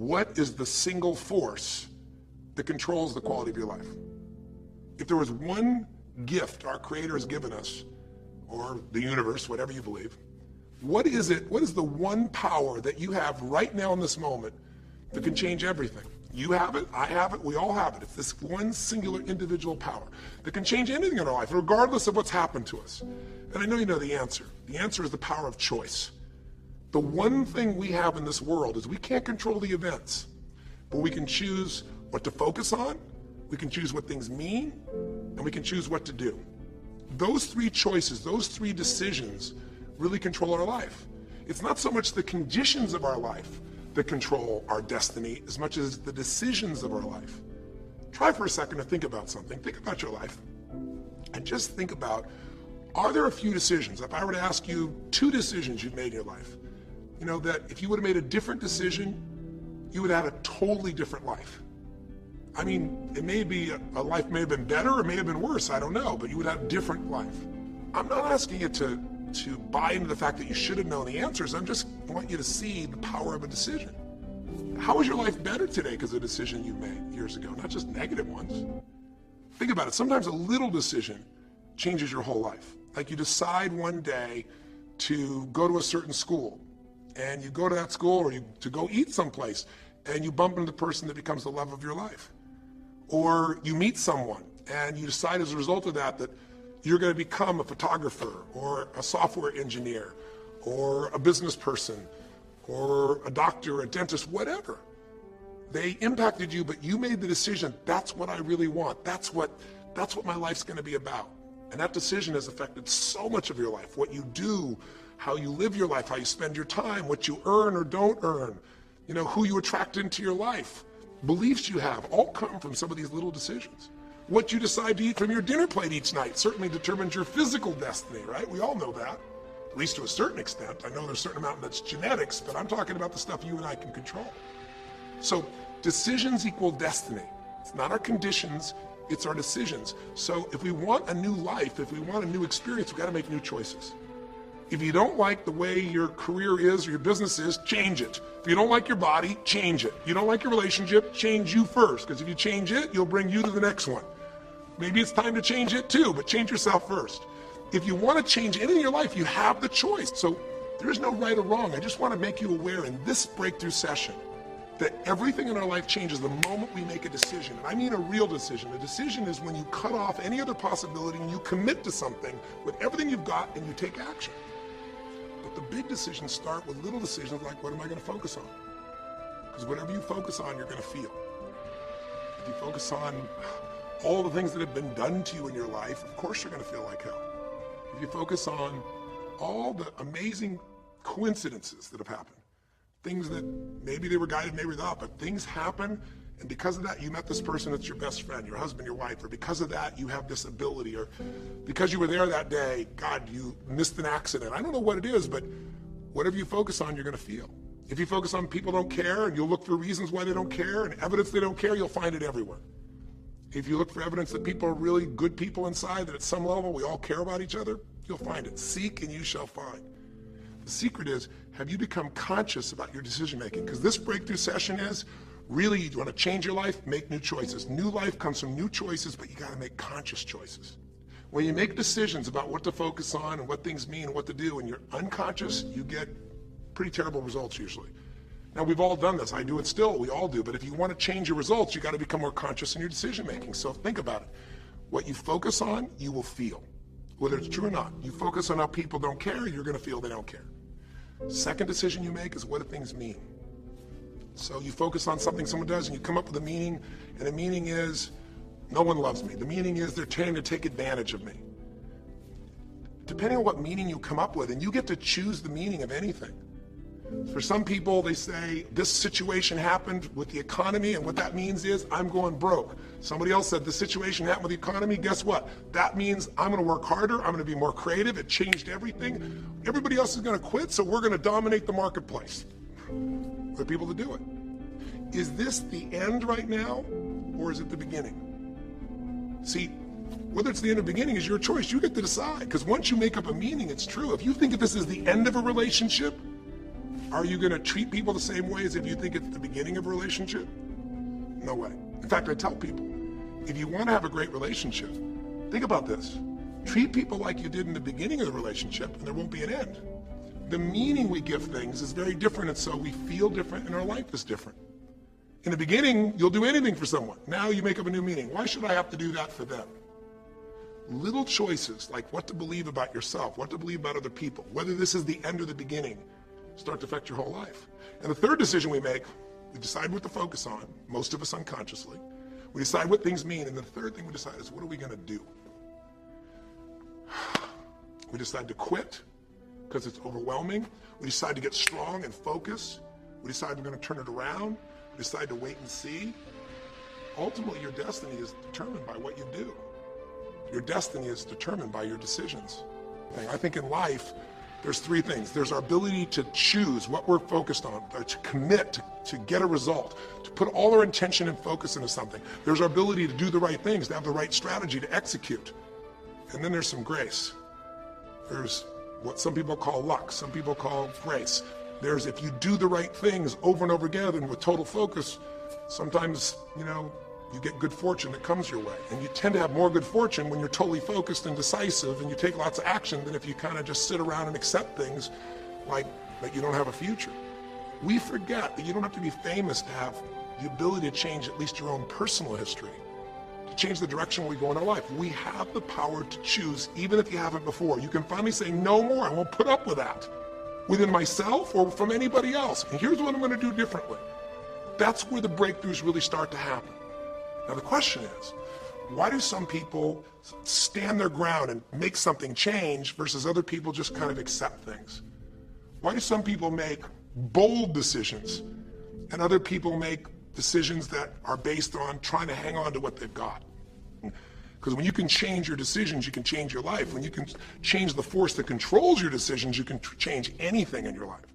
what is the single force that controls the quality of your life? If there was one gift our Creator has given us, or the universe, whatever you believe, what is it? What is the one power that you have right now in this moment that can change everything? You have it, I have it, we all have it. It's this one singular individual power that can change anything in our life, regardless of what's happened to us. And I know you know the answer. The answer is the power of choice. The one thing we have in this world is we can't control the events, but we can choose what to focus on, we can choose what things mean, and we can choose what to do. Those three choices, those three decisions really control our life. It's not so much the conditions of our life that control our destiny as much as the decisions of our life. Try for a second to think about something. Think about your life and just think about, are there a few decisions? If I were to ask you 2 decisions you've made in your life, you know, that if you would have made a different decision, you would have had a totally different life. I mean, it may be, a life may have been better or may have been worse, I don't know, but you would have a different life. I'm not asking you to buy into the fact that you should have known the answers. I just want you to see the power of a decision. How is your life better today because of a decision you made years ago, not just negative ones? Think about it. Sometimes a little decision changes your whole life. Like you decide one day to go to a certain school, and you go to that school, or to go eat someplace, and you bump into the person that becomes the love of your life. Or you meet someone, and you decide as a result of that you're going to become a photographer or a software engineer or a business person or a doctor, a dentist, whatever. They impacted you, but you made the decision, that's what I really want. That's what my life's going to be about. And that decision has affected so much of your life. What you do, how you live your life, how you spend your time, what you earn or don't earn, you know, who you attract into your life, beliefs you have, all come from some of these little decisions. What you decide to eat from your dinner plate each night certainly determines your physical destiny, right? We all know that, at least to a certain extent. I know there's a certain amount that's genetics, but I'm talking about the stuff you and I can control. So decisions equal destiny. It's not our conditions, it's our decisions. So if we want a new life, if we want a new experience, we've got to make new choices. If you don't like the way your career is or your business is, change it. If you don't like your body, change it. You don't like your relationship, change you first, because if you change it, you'll bring you to the next one. Maybe it's time to change it too, but change yourself first. If you want to change anything in your life, you have the choice. So there is no right or wrong. I just want to make you aware in this breakthrough session that everything in our life changes the moment we make a decision. And I mean a real decision. A decision is when you cut off any other possibility and you commit to something with everything you've got and you take action. But the big decisions start with little decisions like, what am I going to focus on? Because whatever you focus on, you're going to feel. If you focus on all the things that have been done to you in your life, of course you're going to feel like hell. If you focus on all the amazing coincidences that have happened, things that maybe they were guided, maybe not, but things happen, and because of that you met this person that's your best friend, your husband, your wife, or because of that you have this ability, or because you were there that day, God, you missed an accident. I don't know what it is, but whatever you focus on, you're going to feel. If you focus on people don't care, and you'll look for reasons why they don't care, and evidence they don't care, you'll find it everywhere. If you look for evidence that people are really good people inside, that at some level we all care about each other, you'll find it. Seek and you shall find. The secret is, have you become conscious about your decision making? Because this breakthrough session is, really, you want to change your life, make new choices. New life comes from new choices, but you got to make conscious choices. When you make decisions about what to focus on and what things mean and what to do, and you're unconscious, you get pretty terrible results usually. Now, we've all done this. I do it still. We all do. But if you want to change your results, you got to become more conscious in your decision making. So think about it. What you focus on, you will feel. Whether it's true or not. You focus on how people don't care, you're going to feel they don't care. Second decision you make is, what do things mean? So you focus on something someone does and you come up with a meaning, and the meaning is, no one loves me. The meaning is, they're trying to take advantage of me. Depending on what meaning you come up with, and you get to choose the meaning of anything. For some people, they say, this situation happened with the economy, and what that means is, I'm going broke. Somebody else said, the situation happened with the economy, guess what? That means I'm going to work harder, I'm going to be more creative, it changed everything. Everybody else is going to quit, so we're going to dominate the marketplace. For people to do it. Is this the end right now, or is it the beginning? See, whether it's the end or beginning is your choice. You get to decide, because once you make up a meaning, it's true. If you think that this is the end of a relationship, Are you going to treat people the same way as if you think it's the beginning of a relationship? No way. In fact, I tell people, if you want to have a great relationship, think about this. Treat people like you did in the beginning of the relationship, and there won't be an end. The meaning we give things is very different, and so we feel different, and our life is different. In the beginning, you'll do anything for someone. Now you make up a new meaning. Why should I have to do that for them? Little choices, like what to believe about yourself, what to believe about other people, whether this is the end or the beginning, start to affect your whole life. And the third decision we make, we decide what to focus on, most of us unconsciously. We decide what things mean, and the third thing we decide is, what are we going to do? We decide to quit because it's overwhelming. We decide to get strong and focus. We decide we're going to turn it around. We decide to wait and see. Ultimately, your destiny is determined by what you do. Your destiny is determined by your decisions. I think in life, there's three things. There's our ability to choose what we're focused on, to commit, to get a result, to put all our intention and focus into something. There's our ability to do the right things, to have the right strategy, to execute. And then there's some grace. There's what some people call luck, some people call grace. There's if you do the right things over and over again and with total focus, sometimes, you get good fortune that comes your way. And you tend to have more good fortune when you're totally focused and decisive and you take lots of action than if you kind of just sit around and accept things like you don't have a future. We forget that you don't have to be famous to have the ability to change at least your own personal history, to change the direction we go in our life. We have the power to choose, even if you haven't before. You can finally say, no more, I won't put up with that, within myself or from anybody else. And here's what I'm going to do differently. That's where the breakthroughs really start to happen. Now the question is, why do some people stand their ground and make something change versus other people just kind of accept things? Why do some people make bold decisions and other people make decisions that are based on trying to hang on to what they've got? Because when you can change your decisions, you can change your life. When you can change the force that controls your decisions, you can change anything in your life.